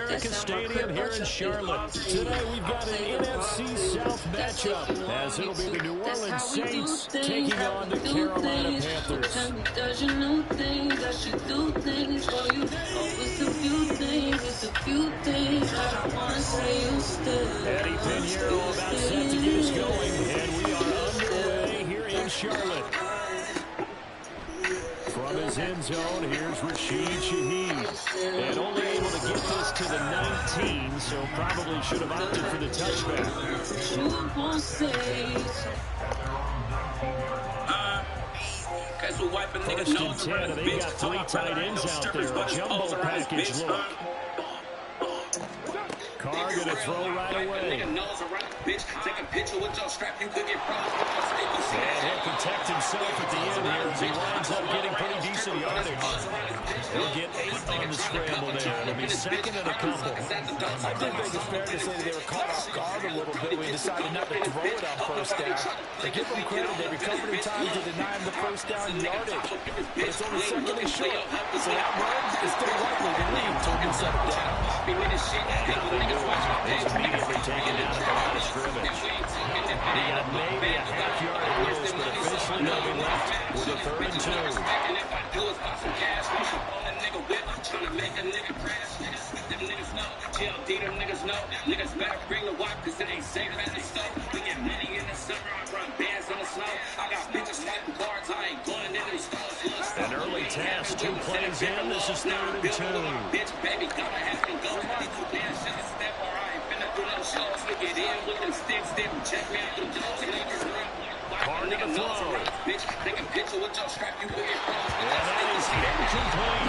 America Stadium here in Charlotte. Today we've got an NFC South matchup, as it'll be the New Orleans Saints taking on the Carolina Panthers. Does you know things, I should do things for you. Oh, it's a few things that I want to say you still. Eddie Pinheiro about set to get us going, and we are underway here in Charlotte. From his end zone, here's Rashid Shaheed. And only able to get this to the 19, so probably should have opted for the touchback. First and 10, and they got three tight ends out there. A jumbo package look. Carr gonna throw right away. And he'll protect himself at the end here as he winds up getting pretty decent yardage. He'll get 8 on the scramble there. It'll be second and a couple. I think it's fair to say that they were caught off guard a little bit. We decided not to throw it on first down. To give them credit, they recovered in time to deny him the first down yardage. But it's only second and short. So that run is still likely to lead to a good set of down. He's immediately taken down at the line of scrimmage. He got maybe a half-yard loss, but officially they'll be left with a 3rd and 2. Niggas better bring the walk, cause it ain't safe at the store. We get money in the summer, I run bands on the snow. I got bitches swiping cards, I ain't going into the stores. An early task, 2 plays in, this is 3rd and 2. Bitch, baby, gotta have to go. Damn, shit, I step or I ain't finna do no shows. We get in with them sticks, didn't check me out the doors. Carr to throw. Bitch, take a picture with your strap, you will get wrong. And that is incomplete.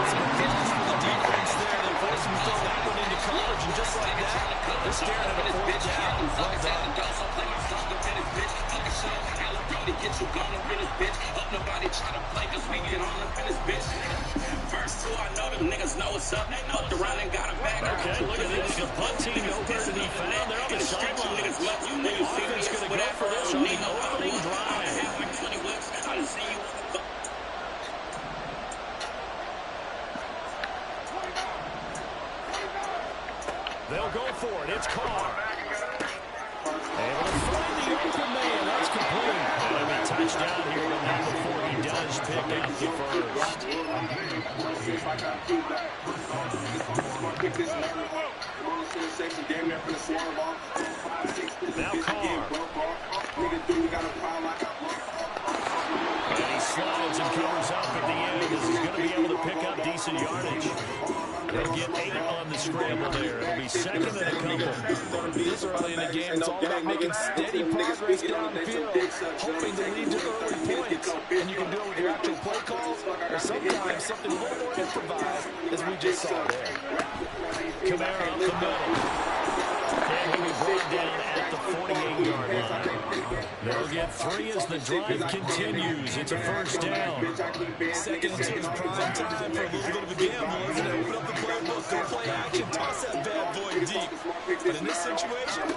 The defense there, they forced him to throw that one into coverage, and just like that, they're staring at a 4th down. Well done. Get you gone up in this bitch. Hope nobody try to play, cause we get on up in this bitch. First 2, I know them niggas know what's up. They upped around and got a back. Okay, look at this. The punt team nowhere to be found. They're on the sidelines. You know you see Offense going to go for this on the opening drive. They'll go for it. It's Carr. Able to find the open man. That's complete. And a touchdown here, but not before he does pick up the first. Now Carr. And he slides and covers up at the end as he's going to be able to pick up decent yardage. They'll get 8 on the scramble there. It'll be second and a couple. This early in the game, it's all about making steady progress downfield, hoping to lead to early points. And you can do it with your actual play calls, or sometimes something a little more improvised, as we just saw there. Kamara up the middle. And he'll be brought down at the 48-yard line. They'll get 3 as the drive continues. It's a first down. Second and 2 is prime time for a little bit of a gamble, isn't it? Open up the playbook, go play action, toss that bad boy deep. But in this situation,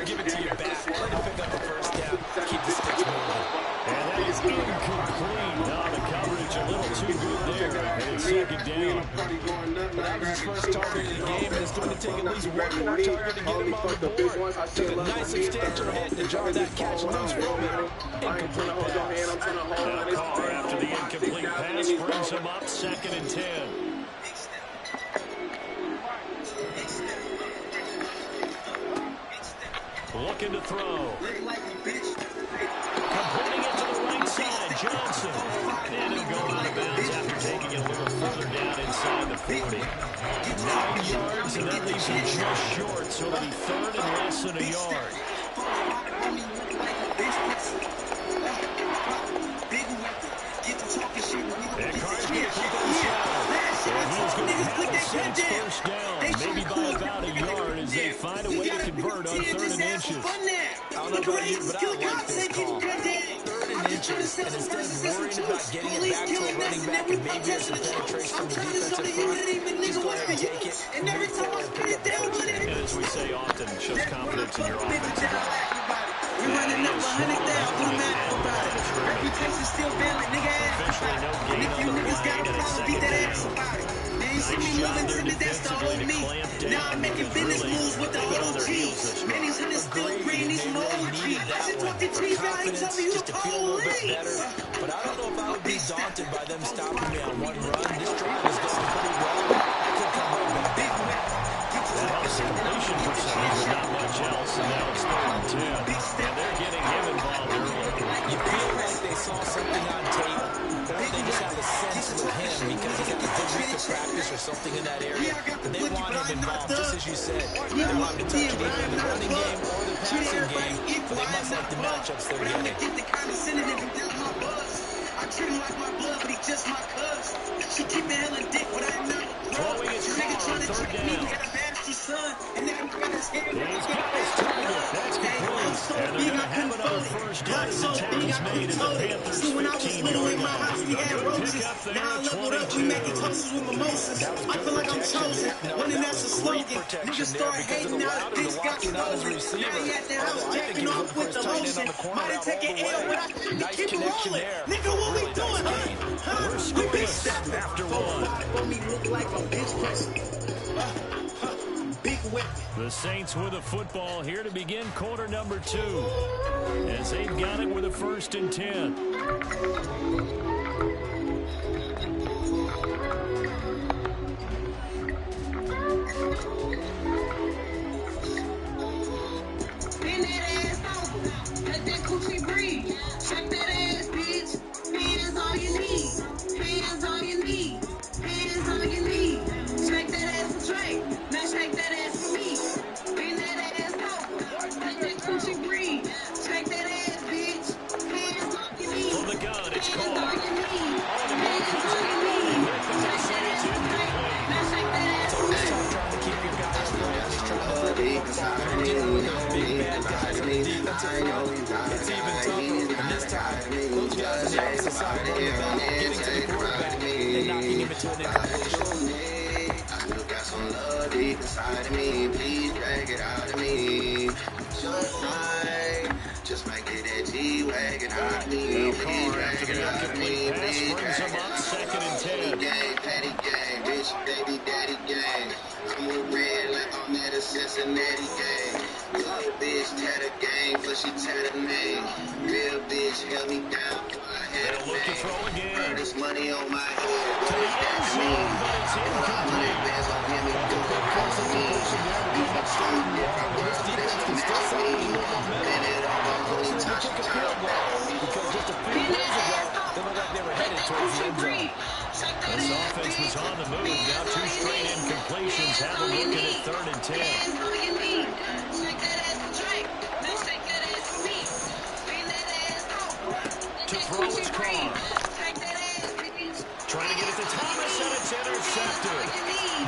give it to your back. Let him pick up a first down. Keep the sticks moving. And that is incomplete. Now the coverage a little too good there. And it's second down. That was his first target of the game, and it's going to take at least one more target to get him on the board. Took a nice substantial hit to jar that catch loose from him. Incomplete pass. Now Carr, after the incomplete pass, brings him up 2nd and 10. Looking to throw. Completing it to the right side, Johnson. And he'll go out of bounds after taking it a little further down inside the 40. 9 yards, and that leaves him just short, so it'll be 3rd and less than a yard. And Carr's going to keep it himself. And he's going to have the Saints first down, maybe by about a yard as they find a way to convert on 3rd and inches. I don't know about you, but I like this call. 3rd and inches, and instead of worrying about getting it back to a running back and maybe there's some penetration from the defensive front, just go ahead and take it, move forward, and pick up the first down. And as we say often, it shows confidence in your offensive line. We're running up 100,000 about it. Reputation still valid, nigga ass about it. And if you niggas got a problem, beat that ass about it. Man, you see me moving to me, that's the whole me. talking business moves with the OG. Man, these hunters still bringing these emojis. I just talked to T guy, he told me you the police. But I don't know if I would be daunted by them stopping me on one run. This drive is going pretty well. I could come right back. That helps the completion percentage, but not much else. And now it's 3rd and 10. And they're getting him involved early. You feel like they saw something on tape, or they just have a sense with him because he's had a good week of practice or something in that area. And they want him involved, just as you said. They want him to touch it either in the running game or the passing game, but they must like the matchups they're getting. I treat him like my blood, but he just my cuz. She keep it hella dick, but I'm not. Throwing his car on 3rd down. Got a nasty son, and now he got his hair. He's got his target. That's complete. And they're going to have another first down as the tackle's made in the Panthers' 15-yard line. Good pick up there at 22. We making toasts with mimosas. I feel like I'm chosen. One and that's a slogan. Niggas start hating now. This got stolen. Now he at the house jacking off with the lotion. Might have taken L, but I couldn't keep it rolling. Nigga, what we doing, huh? We're scoreless after 1. For me, look like a bitch person. Big weapon. The Saints with the football here to begin quarter number 2. As they've got it with a 1st and 10. It's even tougher. And this time, those guys on the opposite side of the ball getting to the quarterback and knocking him into an incompletion. I still got some love deep inside of me. Please drag it out of me. Just might get that G-Wagon out of me. Please drag it out of me. Please drag it out of me. Patty gang, bitch, baby daddy gang. I'm a red like I'm at a Cincinnati gang. Good bitch, tatter gang, but she tatter name. Real bitch held me down. They'll look to throw again. This money on my head. To the end zone, but it's incomplete. This offense was on the move. Now 2 straight incompletions. Have a look at it 3rd and 10. To throw his car. Trying to get it to Thomas, and it's intercepted.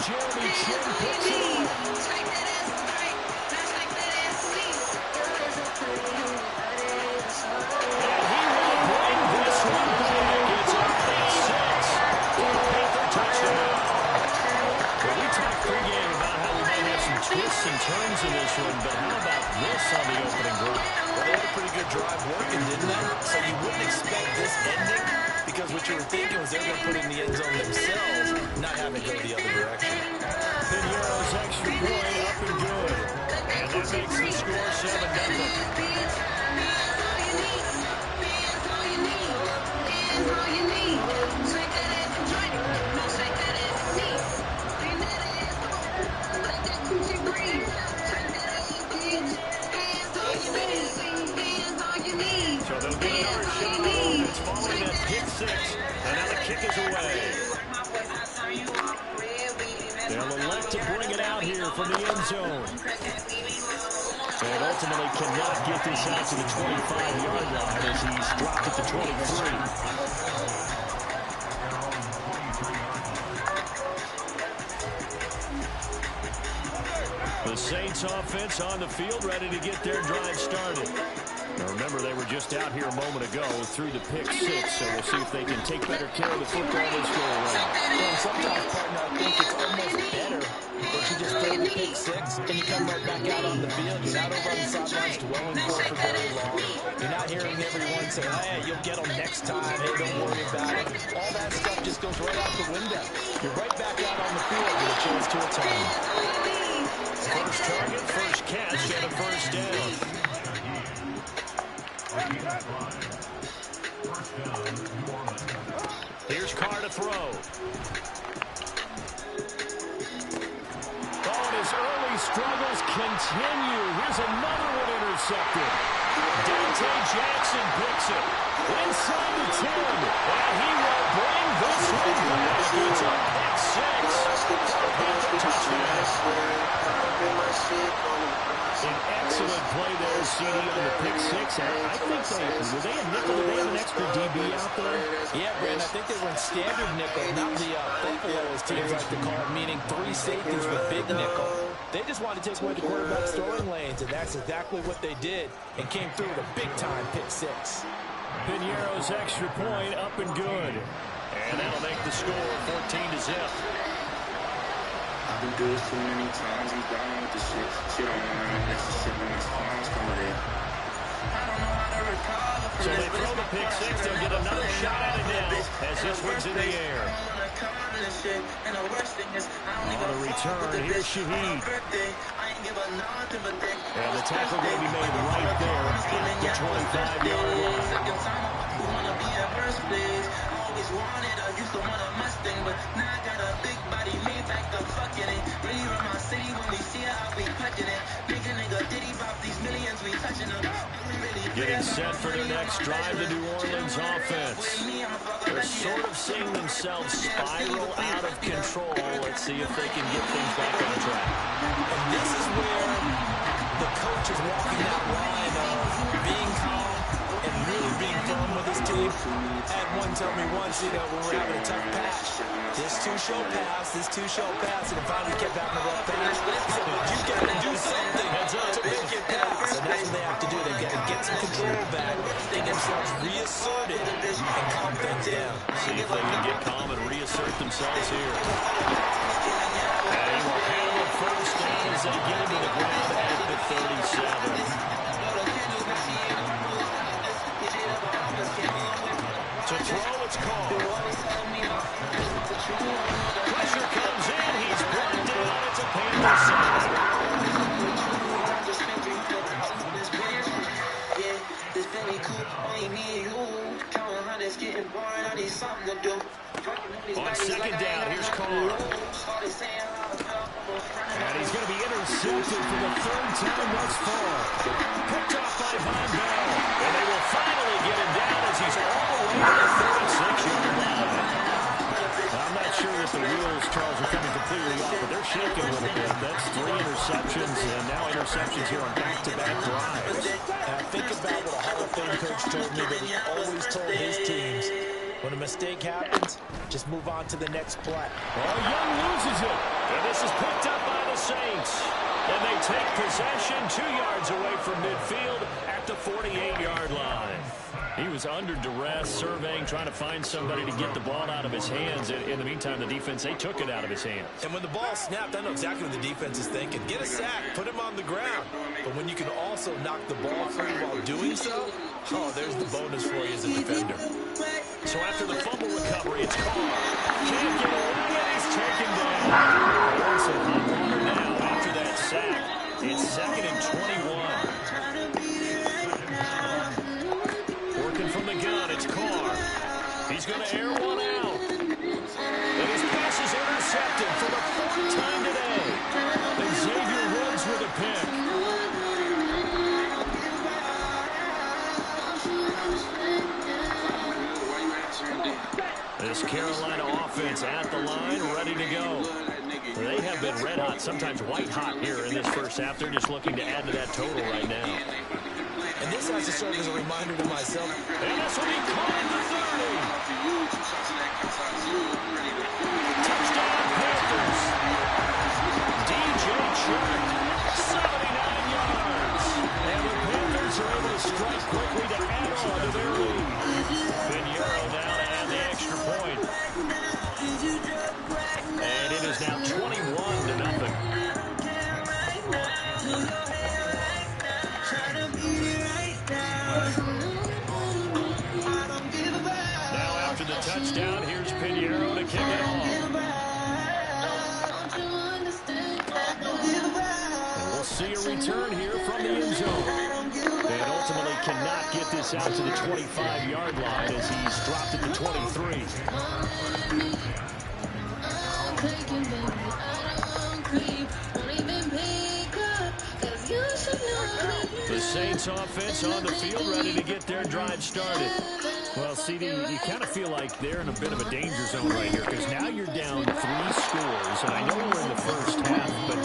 Jeremy Chin picks it up. And he will bring this one back. It's a pick 6 for the Panther touchdown. Well, we talked pregame about how we might have some twists and turns in this one, but how about this on the opening drive? Well, they had a pretty good drive working, didn't they? So you wouldn't expect this ending because what you were thinking was they were going to put it in the end zone themselves, not have it go the other direction. Pinheiro's extra point up and good. And that makes the score 7-0. So they'll get another shot on offense following that pick 6. And now the kick is away. They'll elect to bring it out here from the end zone. And ultimately cannot get this out to the 25-yard line as he's dropped at the 23. The Saints offense on the field, ready to get their drive started. Now remember, they were just out here a moment ago through the pick 6, so we'll see if they can take better care of the football this go around. Well, sometimes, partner, I think it's almost better that you just throw the pick 6 and you come right back out on the field. You're not over on the sidelines dwelling for very long. You're not hearing everyone say, hey, you'll get them next time. Hey, don't worry about it. All that stuff just goes right out the window. You're right back out on the field with a chance to atone. first down. Here's Carr to throw. Oh, and his early struggles continue. Here's another one intercepted. Dante Jackson picks it. Inside the 10. And he will bring this one back. It's a pick six. An excellent play there, CD, on the pick six. I think were they a nickel? Did they have an extra DB out there? Yeah, Brandon, I think they were in standard nickel, not the Buffalo, as teams like to call it, meaning three safeties with big nickel. They just wanted to take away the quarterback's throwing lanes, and that's exactly what they did, and came through with a big-time pick six. Piñeiro's extra point up and good. And that'll make the score 14-0. I've been through this too many times. I'm down with the shit. Shit on my mind. That's the shit when my phone's coming in. So they throw the pick six. They'll get another shot at it now as this one's in the air. On the return, here's Shaheed. And the tackle going to be made right there at the 25-yard line. I used to want a Mustang, but now I got a big body, made back the fucking it. Really run my city when we see it, I'll be clutching it. Nigga, diddy bop these millions, we touching them. Getting set for their next drive, the New Orleans offense. They're sort of seeing themselves spiral out of control. Let's see if they can get things back on track. And this is where the coach is walking that line of being calm and really being firm with his team. Had one tell me once, when we're having a tough patch, this two-show pass, and finally kept having a rough patch. So you got to do something to make it pass, and that's what they have to do. They've got to get some control back, get themselves reasserted, and calm things down. See if they can get calm and reassert themselves here. And he will handle it first down as they get into the ground at the 37. To throw, it's called. Pressure comes in. He's brought down. It's a Panther sack. On second down, here's Carr. And he's going to be intercepted for the third time thus far. Picked off by Von Bell. And they will finally get him down as he's all the way to the 36-yard line. I'm not sure that the wheels, Charles, are coming completely off, but they're shaking a little bit. That's 3 interceptions, and now interceptions here on back-to-back drives. Now think about what a Hall of Fame coach told me that he always told his teams. When a mistake happens, just move on to the next play. Oh, Young loses it. And this is picked up by the Saints. And they take possession 2 yards away from midfield at the 48-yard line. He was under duress, surveying, trying to find somebody to get the ball out of his hands. In the meantime, the defense, they took it out of his hands. And when the ball snapped, I know exactly what the defense is thinking. Get a sack, put him on the ground. But when you can also knock the ball free while doing so, oh, there's the bonus for you as a defender. So after the fumble recovery, it's Carr. Can't get away, and he's taken down. Also on water now after that sack. It's 2nd and 21. Working from the gun, it's Carr. He's going to air one out. And his pass is intercepted for the 4th time today. And Xavier Woods with a pick. This Carolina offense at the line, ready to go. They have been red hot, sometimes white hot here in this first half. They're just looking to add to that total right now. And this has to serve as a reminder to myself. And this will be caught at the 30. Touchdown Panthers. DJ Chark, 79 yards. And the Panthers are able to strike quickly to add on to their lead. Piñeiro now to add the extra point. And it is now 21-0. Now after the touchdown, here's Piñeiro to kick it off. see a return here from the end zone. And ultimately cannot get this out to the 25-yard line as he's dropped at the 23. The Saints offense on the field ready to get their drive started. Well, CD, you kind of feel like they're in a bit of a danger zone right here because now you're down 3 scores. And I know we're in the first half, but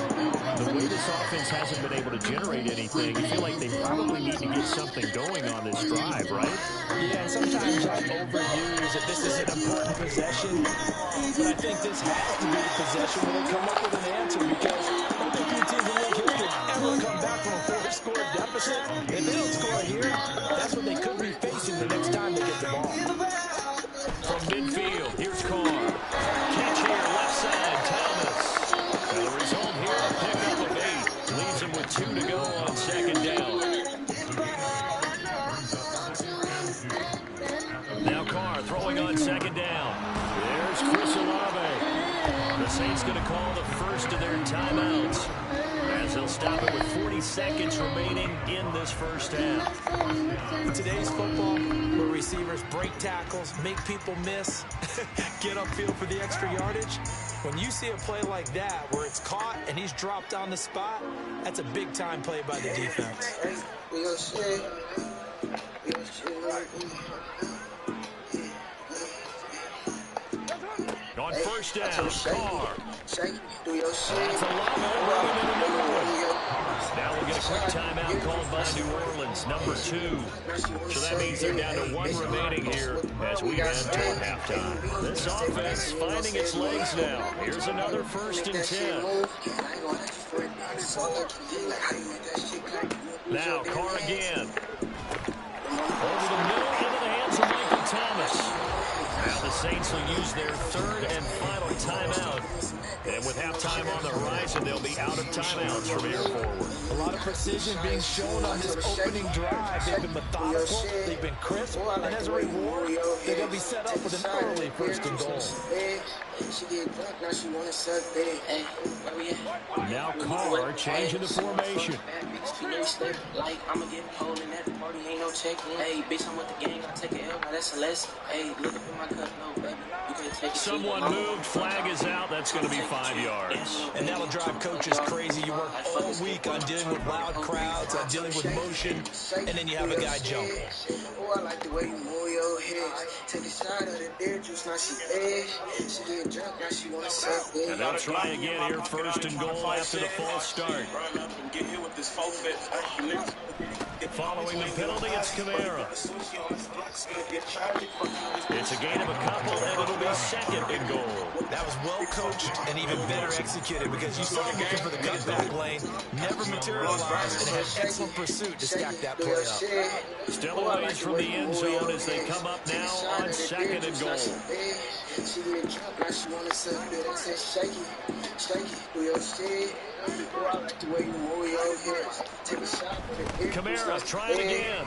the way this offense hasn't been able to generate anything, you feel like they probably need to get something going on this drive, right? Yeah, and sometimes I overuse that this is an important possession. But I think this has to be the possession where they come up with an answer because I don't think any teams in league history ever come back from a 4-score deficit. If they don't score here, that's what they could be facing the next time they get the ball. From midfield, here's Carr. Catch here, left side, Thomas. And the result here, a pickup of 8. Leaves him with 2 to go on second down. Now Carr throwing on second down. There's Chris Olave. The Saints going to call the first of their timeouts as they'll stop it with 40 seconds remaining in this first half. Today's football, where receivers break tackles, make people miss, get upfield for the extra yardage. When you see a play like that where it's caught and he's dropped on the spot, that's a big-time play by the defense. On first down, Carr. That's a long one in the middle. Now we'll get a quick timeout called by New Orleans, number 2. So that means they're down to 1 remaining here as we head toward halftime. This offense finding its legs now. Here's another 1st and 10. Now Carr again. Over the middle into the hands of Michael Thomas. Now the Saints will use their 3rd and final timeout. And with halftime on the horizon, they'll be out of timeouts from here forward. A lot of precision being shown on this opening drive. They've been methodical, they've been crisp, and as a reward, they're going to be set up with an early 1st and goal. Now Carr changing the formation. Someone moved, flag is out. That's going to be 5 yards. And that'll drive coaches crazy. You work all week on dealing with loud crowds, on dealing with motion, and then you have a guy jump. Oh, I like the way you move your hips. Take a shot of the deer juice, now she edge. She get drunk, now she wanna suck it. And they'll try again here, 1st and goal after the false start. Following the penalty, it's Kamara. It's a gain of a couple, and it'll be 2nd and goal. That was well coached and even better executed because you saw him looking for the cutback lane, never materialized, and had excellent pursuit to stack that play up. Still a ways from the end zone as they come up now on 2nd and goal. She get drunk, now she wanna suck it. I said, shake it, shake it, do your shit. Oh, I like the way you move your hips. Take a shot for the Kamara trying again.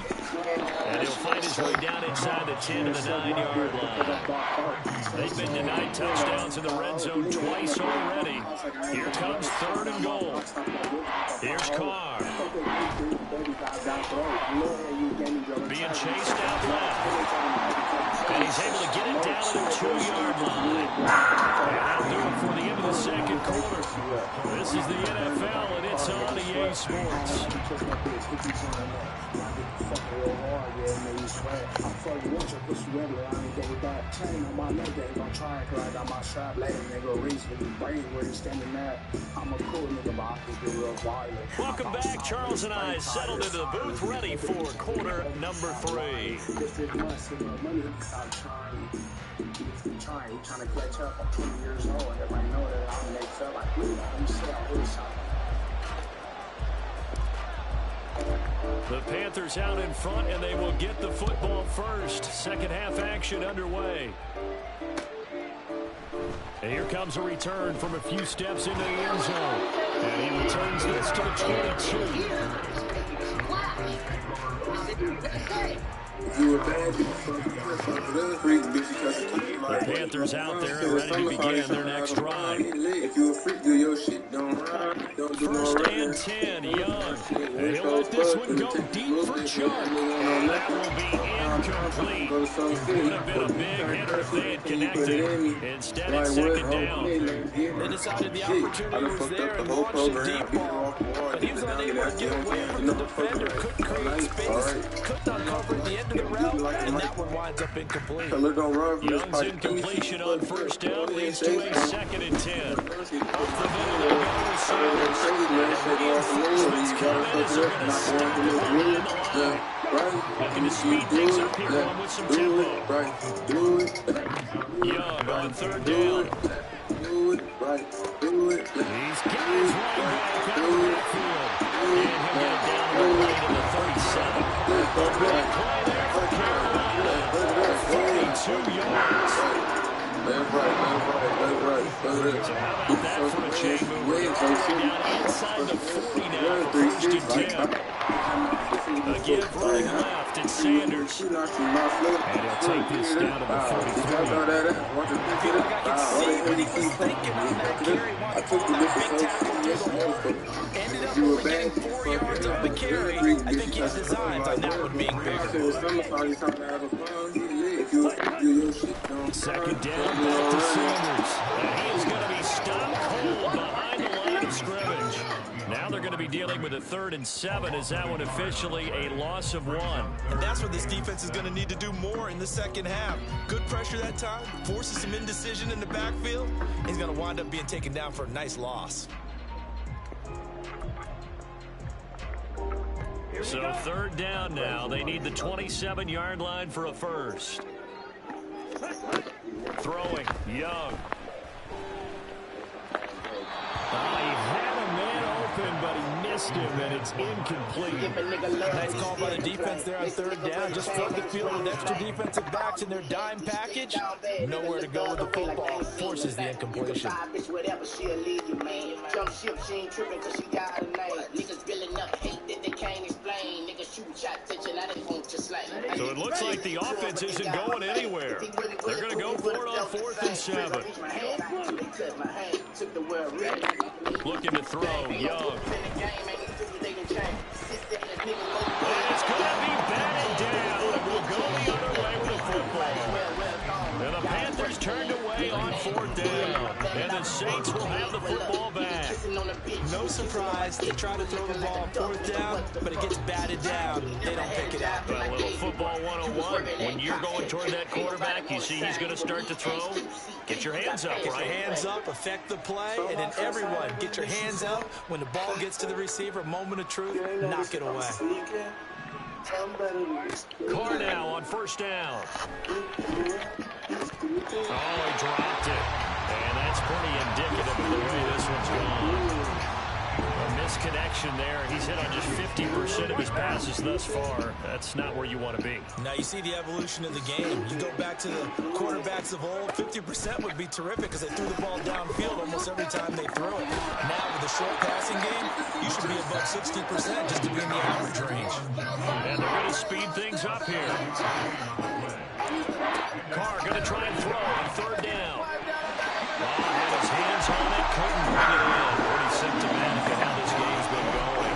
And he'll find his way down inside the 10 to the 9-yard line. They've been denied touchdowns in the red zone twice already. Here comes 3rd and goal. Here's Carr. Being chased out left. And he's able to get it down to the 2-yard line. And that'll do it for the end of the 2nd quarter. This is the NFL, and it's on EA Sports. Welcome back. Charles and I settled into the booth, ready for quarter number 3. Trying to catch up. I'm 20 years old, and everybody know that I'm next up. Like, let me say I'm really sorry. The Panthers out in front, and they will get the football first. 2nd half action underway. And here comes a return from a few steps into the end zone. And he returns this to the 22. The Panthers out there and ready to begin their next drive. If you a freak, do your shit. Don't run. Don't do First and 10, Young. And he'll let this one go deep for Chuck. And that will be incomplete. Would have been a big hitter if they had connected. Instead, it's second down. They decided the opportunity was there and launched a deep ball. But he was unable to get away from the defender. Couldn't create space. Couldn't uncover the end of the route. And that one winds up incomplete. Young's incompletion on first down leads to a second and 10. Up the middle they go with Sanders. Reinforcements come in as they're going to stop him behind the line. Looking to speed things up here on with some tempo. Young on third down. These guys running back out of the backfield. And he'll get it down to the plate of the 37. A big play there for Carolina. 42 yards. So how about that for a chain move? Down inside the 40 now for first and 10. A give running left, it's Sanders. And he'll take this down to the 43. I feel like I can see what he was thinking on that carry. Wanted to pull that big tackle through the hole. Ended up only getting 4 yards on the carry. I think he had designs on that one being bigger. Second down, back to Sanders. And he is going to be stopped cold behind the line of scrimmage. Now they're going to be dealing with a 3rd and 7. Is that one officially a loss of 1? And that's what this defense is going to need to do more in the second half. Good pressure that time, forces some indecision in the backfield. He's going to wind up being taken down for a nice loss. So 3rd down now. They need the 27-yard line for a first. Throwing, Young. He had a man open, but he missed him, and it's incomplete. Nice call by the defense there on 3rd down. Just flood the field with extra defensive backs in their dime package. Nowhere to go with the football. Forces the incompletion. So it looks like the offense isn't going anywhere. They're going to go for it on 4th and 7. Looking to throw, Young. And it's going to be batted down. It will go the other way with the football. And the Panthers turned away on 4th down. And the Saints will have the football back. No surprise. They try to throw the ball on 4th down, but it gets batted down. They don't pick it up. A little football 101. When you're going toward that quarterback, you see he's going to start to throw. Get your hands up, Get right? your hands up, affect the play, and then everyone get your hands up. When the ball gets to the receiver, moment of truth, knock it away. Carr now on 1st down. Oh, he dropped it. And that's pretty indicative of the way this one's gone. A misconnection there. He's hit on just 50% of his passes thus far. That's not where you want to be. Now you see the evolution of the game. You go back to the quarterbacks of old, 50% would be terrific because they threw the ball downfield almost every time they threw it. Now with the short passing game, you should be above 60% just to be in the average range. And they're going to speed things up here. Carr going to try and throw on 3rd down. Had his hands on it, couldn't bring it in. Pretty symptomatic of how this game's been going.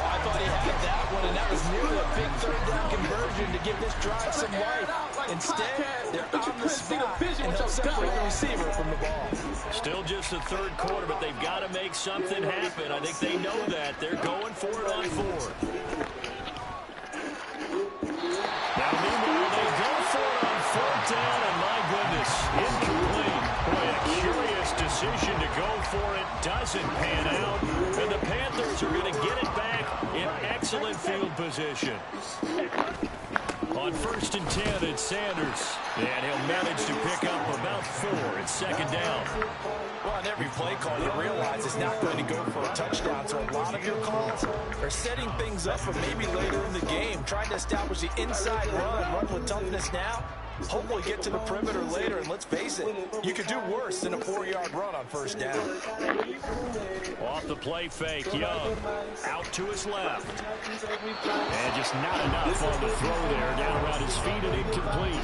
I thought he had that one, and that was nearly a big 3rd down conversion to give this drive some life. Instead, they're on the spot and help separate the receiver from the ball. Still just the 3rd quarter, but they've got to make something happen. I think they know that. They're going for it on 4th. Now, meanwhile, they go for it on 4th down, and my goodness, incomplete. Boy, a curious decision to go for it. Doesn't pan out. And the Panthers are going to get it back in excellent field position. On 1st and 10, it's Sanders. And he'll manage to pick up about 4. It's 2nd down. Well, on every play call, you realize it's not going to go for a touchdown. So a lot of your calls are setting things up for maybe later in the game, trying to establish the inside run with toughness now. hopefully get to the perimeter later. And let's face it, you could do worse than a 4-yard run on first down. Off the play fake, Young out to his left. And just not enough on the throw there. Down around his feet and incomplete.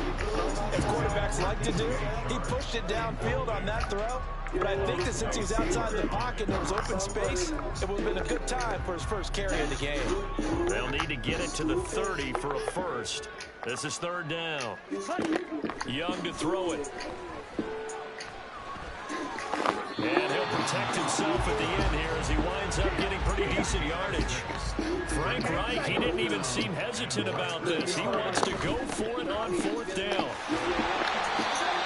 As quarterbacks like to do, he pushed it downfield on that throw. But I think that since he was outside the pocket and there was open space, it would have been a good time for his first carry of the game. They'll need to get it to the 30 for a first. This is third down. Young to throw it. And he'll protect himself at the end here as he winds up getting pretty decent yardage. Frank Reich, he didn't even seem hesitant about this. He wants to go for it on fourth down.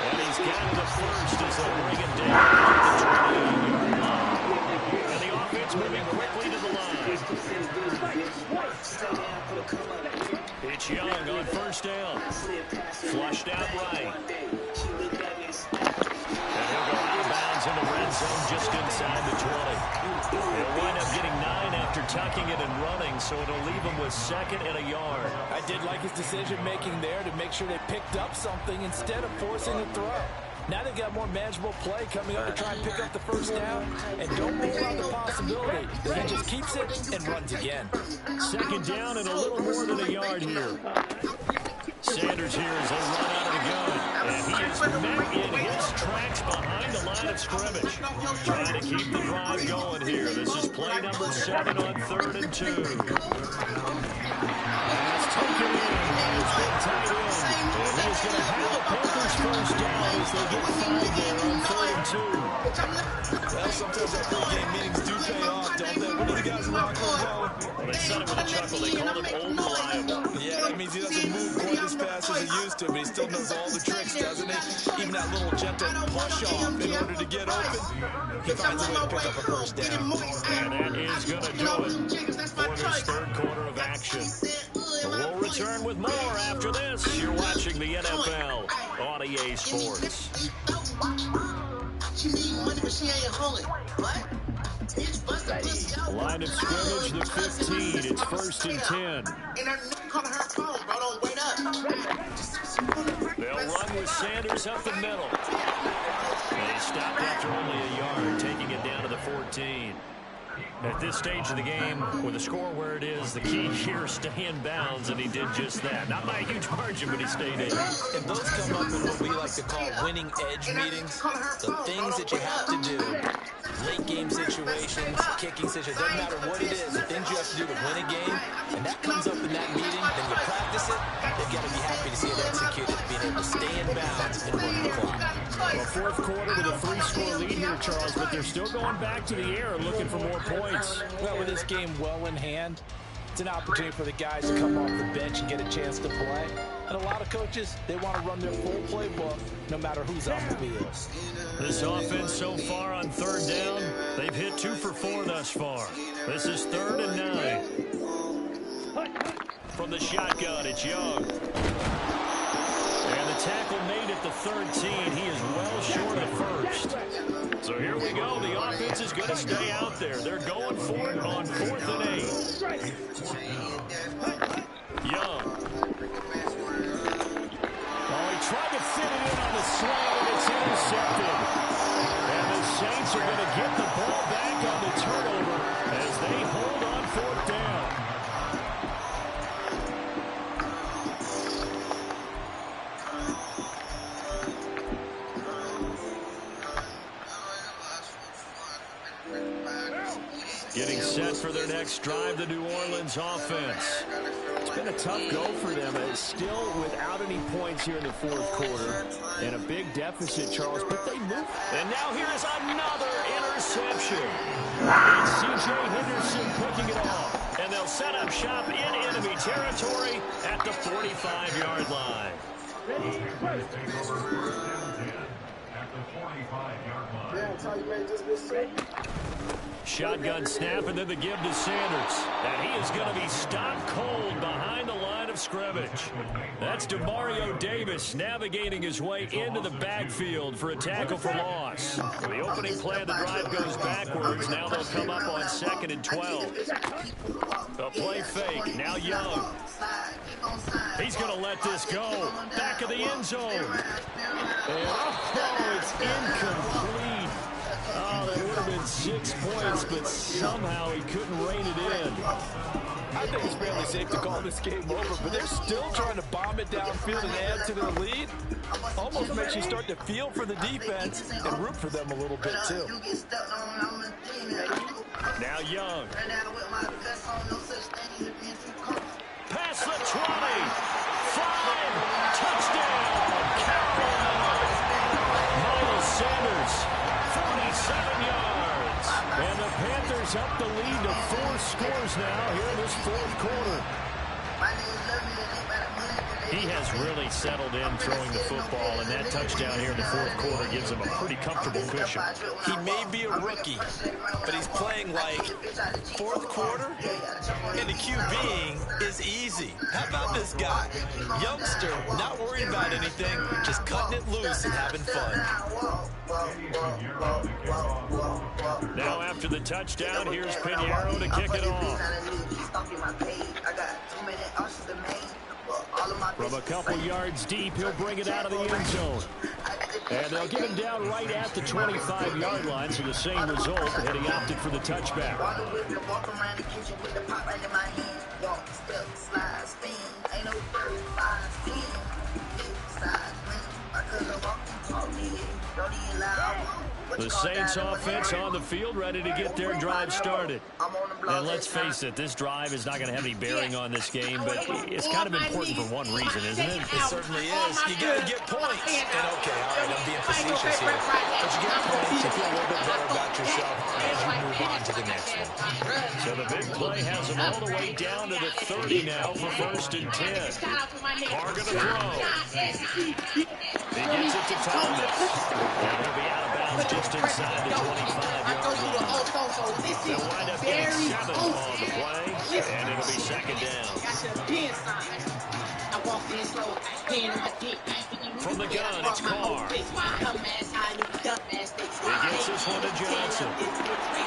And he's got the first as they'll bring it down at the 28-yard line. And the offense moving quickly to the line. It's Young on first down. Flushed out right. And he'll go out of bounds in the red zone just inside the 20. He'll wind up getting 9 after tucking it and running, so it'll leave him with second and a yard. I did like his decision-making there to make sure they picked up something instead of forcing a throw. Now they've got more manageable play coming up to try and pick up the first down, and don't rule out the possibility that he just keeps it and runs again. Second down and a little more than a yard here. Sanders here as they run out of the gun. And he is met in his tracks behind the line of scrimmage. Trying to keep the drive going here. This is play number 7 on 3rd and 2. Pass taken in by his big tight end. And he is going to have the Panthers first down as they get 5 there on 3rd and 2. Well, sometimes our pregame meetings do pay off, don't they? What do the guys in the locker room call it? Well, they said it with a chuckle. They called him old reliable. Yeah, that means he doesn't move quite as fast as he used to, but he still knows all the tricks, doesn't he? Even that little gentle push off in order to get open, he finds a way to pick up a first down. And that is going to do it for this third quarter of action. We'll return with more after this. You're watching the NFL on EA Sports. Line of scrimmage, the 15. It's 1st and 10. They'll run with Sanders up the middle. And he stopped after only a yard, taking it down to the 14. At this stage of the game, with the score where it is, the key here is stay in bounds, and he did just that. Not by a huge margin, but he stayed in. And those come up in what we like to call winning edge meetings. The things that you have to do, late game situations, kicking situations, doesn't matter what it is, the things you have to do to win a game, and that comes up in that meeting, then you practice it, you've got to be happy to see it executed, being able to stay in bounds and run the clock. Well, fourth quarter with a 3-score lead here, Charles, but they're still going back to the air looking for more points. Well, with this game well in hand, it's an opportunity for the guys to come off the bench and get a chance to play. And a lot of coaches, they want to run their full playbook no matter who's on the field. This offense so far on 3rd down, they've hit 2 for 4 thus far. This is 3rd and 9. From the shotgun, it's Young. And the tackle made at the 13. He is well short of first. So here we go. The offense is going to stay out there. They're going for it on 4th and 8. Young. Oh, he tried to fit it in on the slant, and it's intercepted. And the Saints are going to get the ball back on the turnover as they hold on 4th down. Getting set for their next drive, the New Orleans offense. It's been a tough go for them. It's still without any points here in the fourth quarter. And a big deficit, Charles, but they move. And now here is another interception. It's C.J. Henderson picking it off. And they'll set up shop in enemy territory at the 45-yard line. Shotgun snap, and then the give to Sanders. And he is going to be stopped cold behind the line of scrimmage. That's DeMario Davis navigating his way into the backfield for a tackle for loss. The opening play of the drive goes backwards. Now they'll come up on 2nd and 12. A play fake. Now Young. He's going to let this go. Back of the end zone. And, it's incomplete. Oh, that would have been 6 points, but somehow he couldn't rein it in. I think it's fairly safe to call this game over, but they're still trying to bomb it downfield and add to their lead. Almost makes you start to feel for the defense and root for them a little bit, too. Now Young. Past the 20. 5. Touchdown. Miles Sanders. 47 yards. And the Panthers up the lead to 4 scores now here in this fourth quarter. He has really settled in throwing the football, and that touchdown here in the fourth quarter gives him a pretty comfortable cushion. He may be a rookie, but he's playing like fourth quarter, and the QBing is easy. How about this guy? Youngster, not worried about anything, just cutting it loose and having fun. Now after the touchdown, here's Pinheiro to kick it off. From a couple yards deep, he'll bring it out of the end zone. And they'll get him down right at the 25-yard line, so the same result, and he opted for the touchback. The Saints offense on the field, ready to get their drive started. And let's face it, this drive is not going to have any bearing on this game, but it's kind of important for one reason, isn't it? It certainly is. You got to get points. And okay, all right, I'm being facetious here. But you get points, you feel a little bit better about yourself as you move on to the next one. So the big play has him all the way down to the 30 now for 1st and 10. Carr going to throw. He gets it to Thomas. And he'll be out of bounds just inside the 25-yard line. They'll wind up getting 7 on the play, and it'll be 2nd down. From the gun, it's Carr. He gets this one to Johnson.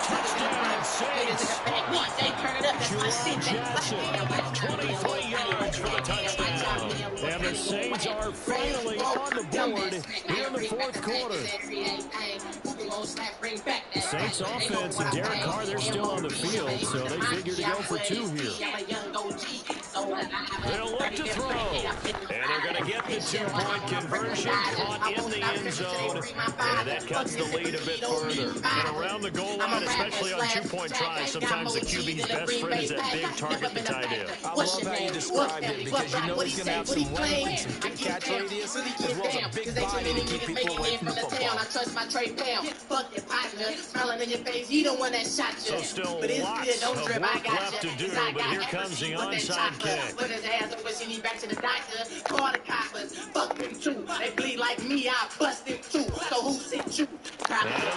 Touchdown, Saints. Juwan Johnson, 23 yards for the touchdown. And the Saints are finally on the board here in the fourth quarter. The Saints offense and Derek Carr, they're still on the field, so they figure to go for 2 here. They'll look to throw, and they're going to get the 2-point conversion, caught in the end zone, and that cuts the lead a bit further. And around the goal line, especially on 2-point tries, sometimes the QB's best friend is that big target, the tight end. I love how you described it, because you know he's going to have some range and some good catch radius, as well as a big body to keep people away from the football. So still lots of work left to do, but here comes the onside kick. And it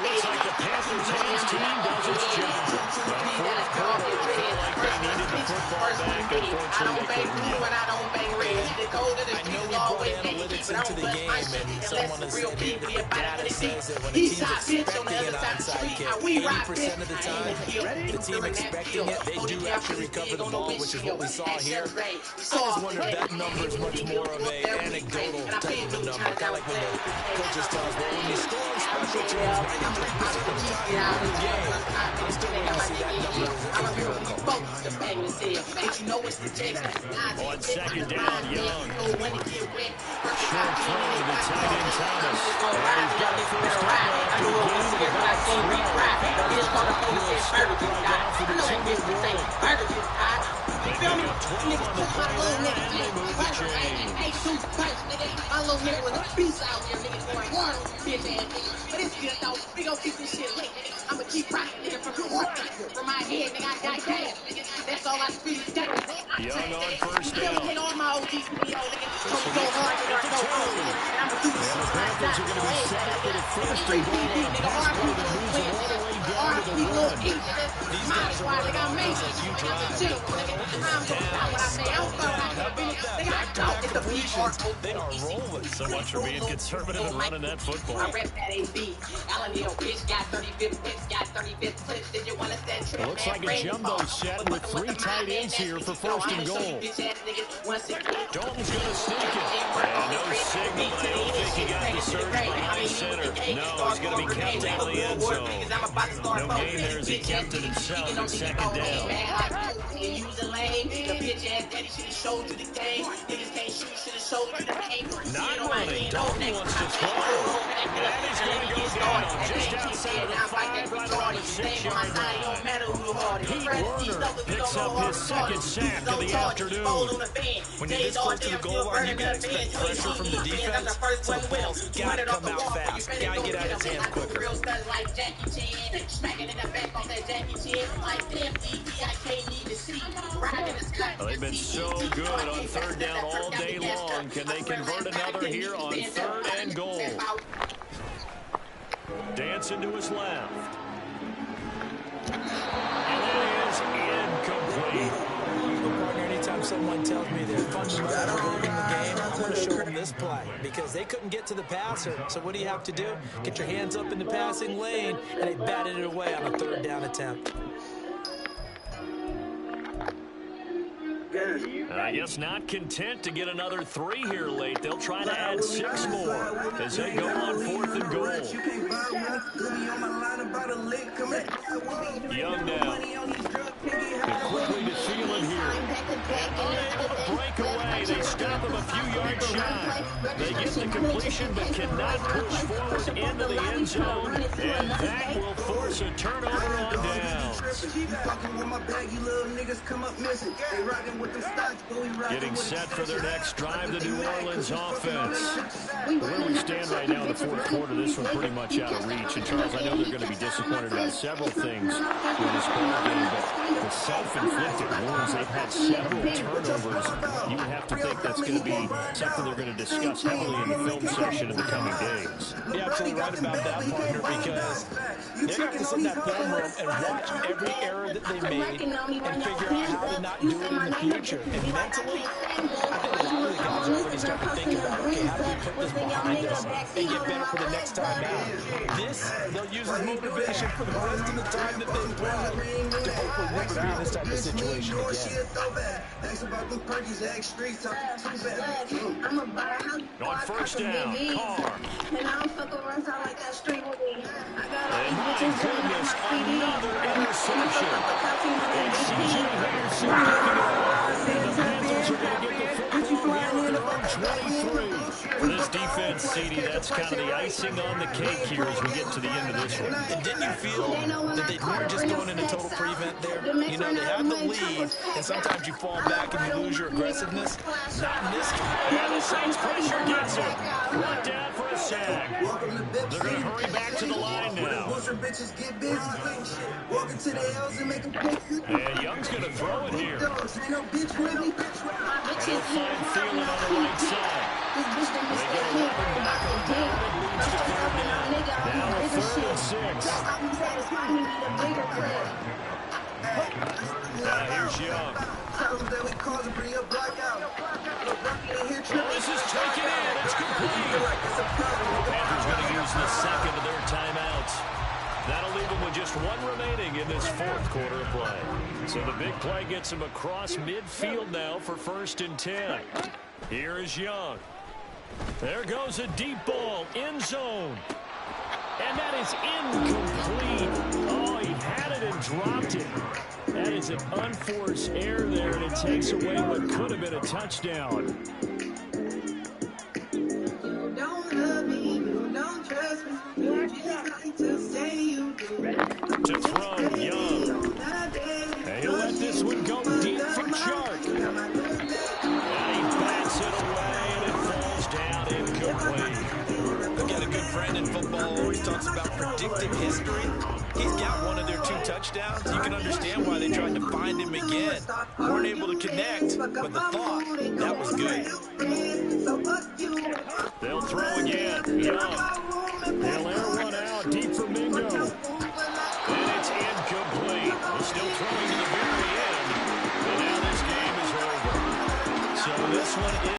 looks like the Panthers Hayes team does its job. The fourth quarter, it felt like they needed the football back. Unfortunately, they couldn't get it. I know we brought analytics into the game, and someone has said that the data says that when a team's expecting an onside kick, 80% of the time, the team expecting it, they do actually recover the ball, which is what we saw here. I just wonder if that number is much more of an anecdotal type of a number. Kind of like when the coaches tell us, well, when you score on special teams, 93% of the time you win the game. I'm still waiting to see that number as a miracle. On 2nd down, Young. Short throw to the tight end, Thomas. And he's got a first down after a gain of about Young on first down. And the Panthers are going going to be set up with a first and goal on a pass play that moves them all the way down to the one. These guys are running offense like you drive. The pedal is down. Stop down. How about that? Back-to-back completions. They are rolling. So much for being conservative and running that football. It looks like a jumbo set with 3 tight ends here for first and goal. Dalton's going to sneak it. And no signal, but I don't think he got the surge behind center. No, he's going to be kept out of the end zone. No gain there as he kept it himself at second down. Not running. Dalton wants to throw. And he's going to go down just outside of the 5, right around the 6-yard line. Pete Werner picks up his second sack of the afternoon. When you're this close to the goal line, you got to expect pressure from the defense. So the ball's got to come out fast. Got to get out of his hands quicker. Well, they've been so good on third down all day long. Can they convert another here on third and goal? Dancing to his left. And it is incomplete. Partner, anytime someone tells me they're fundamentals are leading the game, I'm going to show them this play because they couldn't get to the passer. So what do you have to do? Get your hands up in the passing lane, and they batted it away on a third down attempt. I guess not content to get another 3 here late. They'll try to add 6 more as they go on 4th and goal. Young now. And quickly to Thielen here. And unable to break away. They stop him a few yards shy. They get the completion but cannot push forward into the end zone. And that will force a turnover on downs. Getting set for their next drive, the New Orleans offense. Where we stand right now in the 4th quarter, this one's pretty much out of reach. And Charles, I know they're going to be disappointed about several things in this ball game, but the self-inflicted wounds, they've had several turnovers. You would have to think that's going to be something they're going to discuss heavily in the film session in the coming days. You're absolutely right about that, partner, because they're going to sit in that film room and watch every error that they made and figure out how to not do it in the future. And mentally, I think a lot of the guys are already starting to think about, okay, how do we put this behind us and get better for the next time out? This, they'll use as motivation for the rest of the time that they play to hopefully never be in this type of situation again. On first down, Carr. And my goodness, another interception. And C.J. Henderson picking it up. And the Panthers are going to get the football here at their own 23. For this defense, CD, that's kind of the icing on the cake here as we get to the end of this one. And didn't you feel that they weren't just going into total prevent there? You know, they had the lead, and sometimes you fall back and you lose your aggressiveness. Not in this case. And the Saints pressure gets it. Brought down for a sack. They're going to hurry back to the line now. And Young's going to throw it here. And he'll find Thielen on the right side. They get a running back on down. It leads to third down. Now a 3rd and 6. Here's Young. Well, this is taken in. It's complete. The Panthers going to use the second of their timeouts. That'll leave them with just 1 remaining in this 4th quarter of play. So the big play gets them across midfield now for 1st and 10. Here is Young. There goes a deep ball, end zone. And that is incomplete. Oh, he had it and dropped it. That is an unforced error there, and it takes away what could have been a touchdown. You don't love me, you don't trust me, you just like to say you do. To throw, Young. And he'll let this one go deep for Chark. And he bats it away, and it falls down incomplete. I've got a good friend in football, always talks about predictive history. He's got one of their 2 touchdowns. You can understand why they tried to find him again. Weren't able to connect, but the thought, that was good. They'll throw again. Young. throwing to the very end. And now this game is over. So this one is